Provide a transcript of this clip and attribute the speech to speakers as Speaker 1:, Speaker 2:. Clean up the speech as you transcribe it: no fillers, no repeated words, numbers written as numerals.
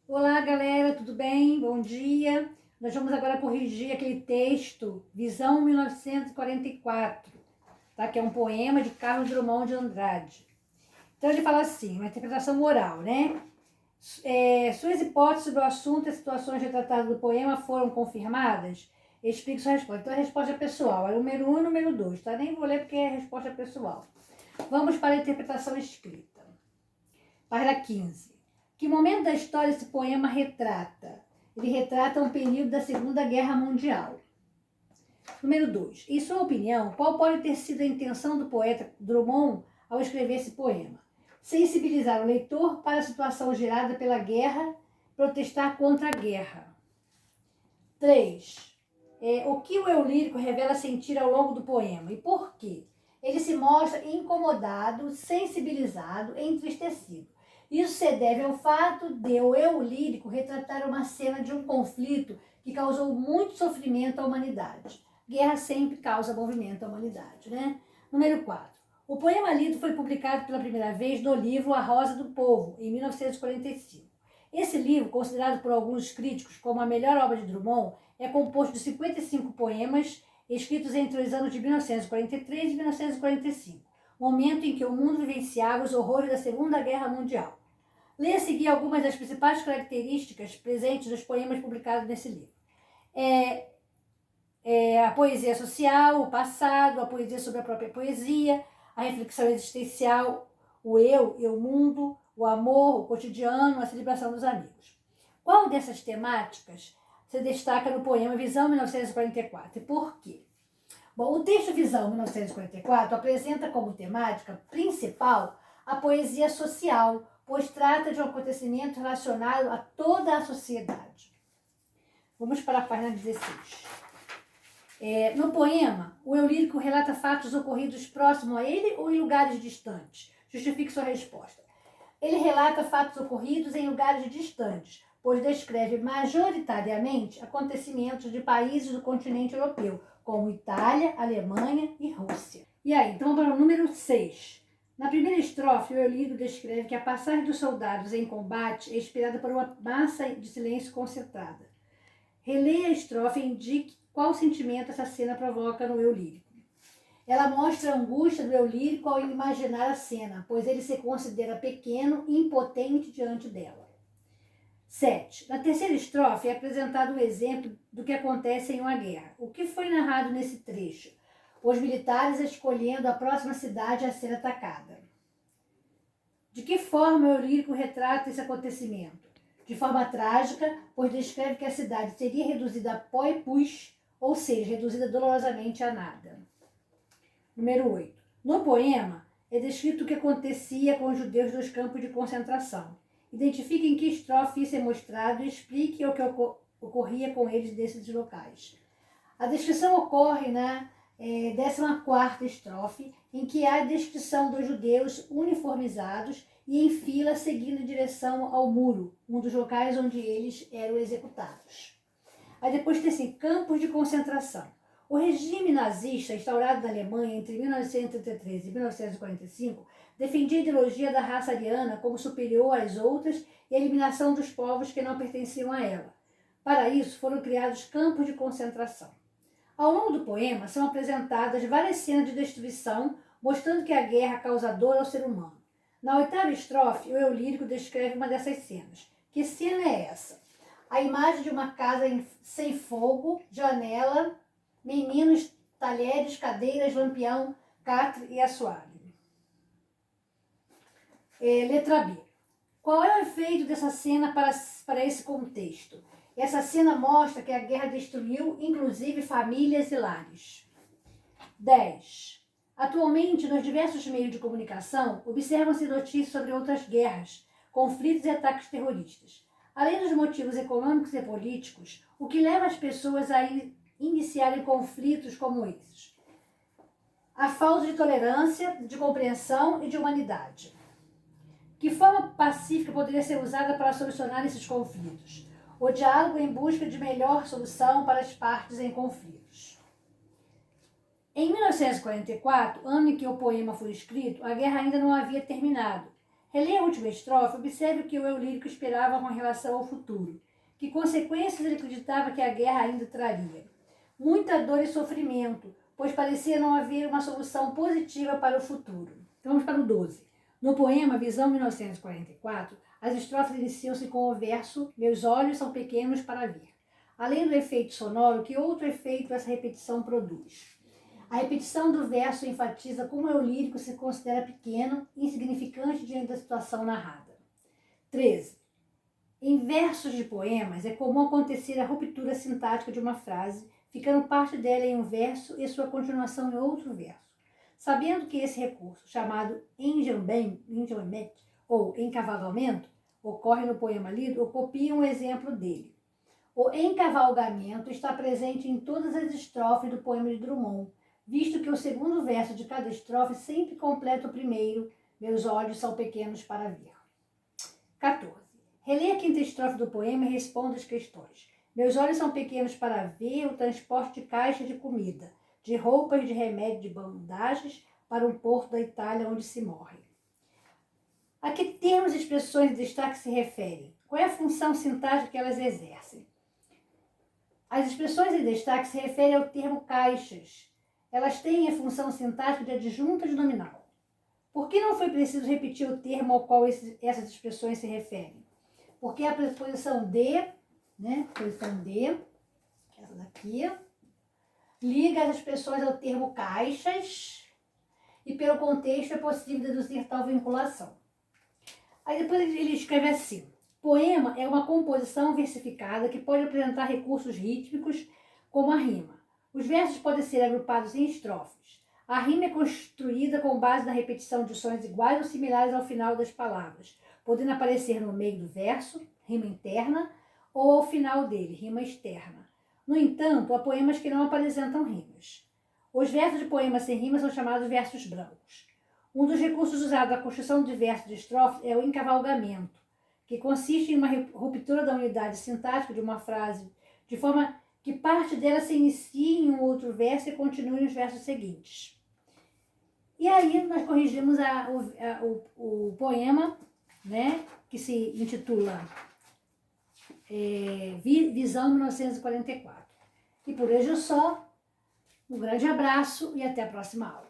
Speaker 1: Olá, galera, tudo bem? Bom dia. Nós vamos agora corrigir aquele texto, Visão 1944, tá? Que é um poema de Carlos Drummond de Andrade. Então ele fala assim, uma interpretação oral, né? Suas hipóteses sobre o assunto e as situações retratadas do poema foram confirmadas? Explique sua resposta. Então a resposta é pessoal, é o número 1 e o número 2, tá? Nem vou ler porque a resposta é pessoal. Vamos para a interpretação escrita. Página 15. Que momento da história esse poema retrata? Ele retrata um período da Segunda Guerra Mundial. Número 2. Em sua opinião, qual pode ter sido a intenção do poeta Drummond ao escrever esse poema? Sensibilizar o leitor para a situação gerada pela guerra, protestar contra a guerra. 3. O que o eu lírico revela sentir ao longo do poema e por quê? Ele se mostra incomodado, sensibilizado, entristecido. Isso se deve ao fato de o eu lírico retratar uma cena de um conflito que causou muito sofrimento à humanidade. Guerra sempre causa movimento à humanidade, né? Número 4. O poema lido foi publicado pela primeira vez no livro A Rosa do Povo, em 1945. Esse livro, considerado por alguns críticos como a melhor obra de Drummond, é composto de 55 poemas escritos entre os anos de 1943 e 1945, momento em que o mundo vivenciava os horrores da Segunda Guerra Mundial. Leia a seguir algumas das principais características presentes nos poemas publicados nesse livro. A poesia social, o passado, a poesia sobre a própria poesia, a reflexão existencial, o eu e o mundo, o amor, o cotidiano, a celebração dos amigos. Qual dessas temáticas se destaca no poema Visão 1944 e por quê? Bom, o texto Visão 1944 apresenta como temática principal a poesia social, pois trata de um acontecimento relacionado a toda a sociedade. Vamos para a página 16. No poema, o eu lírico relata fatos ocorridos próximo a ele ou em lugares distantes? Justifique sua resposta. Ele relata fatos ocorridos em lugares distantes, pois descreve majoritariamente acontecimentos de países do continente europeu, como Itália, Alemanha e Rússia. E aí, então para o número 6. Na primeira estrofe, o eu lírico descreve que a passagem dos soldados em combate é inspirada por uma massa de silêncio concentrada. Releia a estrofe e indique qual sentimento essa cena provoca no eu lírico. Ela mostra a angústia do eu lírico ao imaginar a cena, pois ele se considera pequeno e impotente diante dela. 7. Na terceira estrofe é apresentado o exemplo do que acontece em uma guerra. O que foi narrado nesse trecho? Os militares escolhendo a próxima cidade a ser atacada. De que forma o eu lírico retrata esse acontecimento? De forma trágica, pois descreve que a cidade seria reduzida a pó e pus, ou seja, reduzida dolorosamente a nada. Número 8. No poema, é descrito o que acontecia com os judeus dos campos de concentração. Identifique em que estrofe isso é mostrado e explique o que ocorria com eles nesses locais. A descrição ocorre na 14ª estrofe, em que há a descrição dos judeus uniformizados e em fila seguindo em direção ao muro, um dos locais onde eles eram executados. Aí depois tem assim, campos de concentração. O regime nazista, instaurado na Alemanha entre 1933 e 1945, defendia a ideologia da raça ariana como superior às outras e a eliminação dos povos que não pertenciam a ela. Para isso, foram criados campos de concentração. Ao longo do poema, são apresentadas várias cenas de destruição, mostrando que a guerra causa dor ao ser humano. Na 8ª estrofe, o eu lírico descreve uma dessas cenas. Que cena é essa? A imagem de uma casa sem fogo, janela, meninos, talheres, cadeiras, lampião, catre e assoalho. Letra B. Qual é o efeito dessa cena para esse contexto? Essa cena mostra que a guerra destruiu, inclusive, famílias e lares. 10. Atualmente, nos diversos meios de comunicação, observam-se notícias sobre outras guerras, conflitos e ataques terroristas. Além dos motivos econômicos e políticos, o que leva as pessoas a iniciarem conflitos como esses? A falta de tolerância, de compreensão e de humanidade. Que forma pacífica poderia ser usada para solucionar esses conflitos? O diálogo em busca de melhor solução para as partes em conflitos. Em 1944, ano em que o poema foi escrito, a guerra ainda não havia terminado. Releia a última estrofe, observe o que o eu lírico esperava com relação ao futuro. Que consequências ele acreditava que a guerra ainda traria. Muita dor e sofrimento, pois parecia não haver uma solução positiva para o futuro. Então vamos para o 12. No poema Visão 1944, as estrofes iniciam-se com o verso Meus olhos são pequenos para ver. Além do efeito sonoro, que outro efeito essa repetição produz? A repetição do verso enfatiza como o eu lírico se considera pequeno e insignificante diante da situação narrada. 13. Em versos de poemas, é comum acontecer a ruptura sintática de uma frase, ficando parte dela em um verso e sua continuação em outro verso. Sabendo que esse recurso, chamado enjambement ou encavalgamento, ocorre no poema lido, eu copio um exemplo dele. O encavalgamento está presente em todas as estrofes do poema de Drummond, visto que o segundo verso de cada estrofe sempre completa o primeiro, meus olhos são pequenos para ver. 14. Releia a quinta estrofe do poema e responda as questões. Meus olhos são pequenos para ver o transporte de caixas de comida, de roupas, de remédio, de bandagens para um porto da Itália onde se morre. A que termos, expressões de destaque se referem? Qual é a função sintática que elas exercem? As expressões de destaque se referem ao termo caixas. Elas têm a função sintática de adjunta de nominal. Por que não foi preciso repetir o termo ao qual essas expressões se referem? Porque a preposição de, preposição de, que é essa daqui, liga as expressões ao termo caixas e pelo contexto é possível deduzir tal vinculação. Aí depois ele escreve assim: poema é uma composição versificada que pode apresentar recursos rítmicos como a rima. Os versos podem ser agrupados em estrofes. A rima é construída com base na repetição de sons iguais ou similares ao final das palavras, podendo aparecer no meio do verso, rima interna, ou ao final dele, rima externa. No entanto, há poemas que não apresentam rimas. Os versos de poemas sem rima são chamados versos brancos. Um dos recursos usados na construção de versos de estrofes é o encavalgamento, que consiste em uma ruptura da unidade sintática de uma frase, de forma que parte dela se inicie em um outro verso e continue nos versos seguintes. E aí nós corrigimos o poema, que se intitula Visão 1944. E por hoje é só. Um grande abraço e até a próxima aula.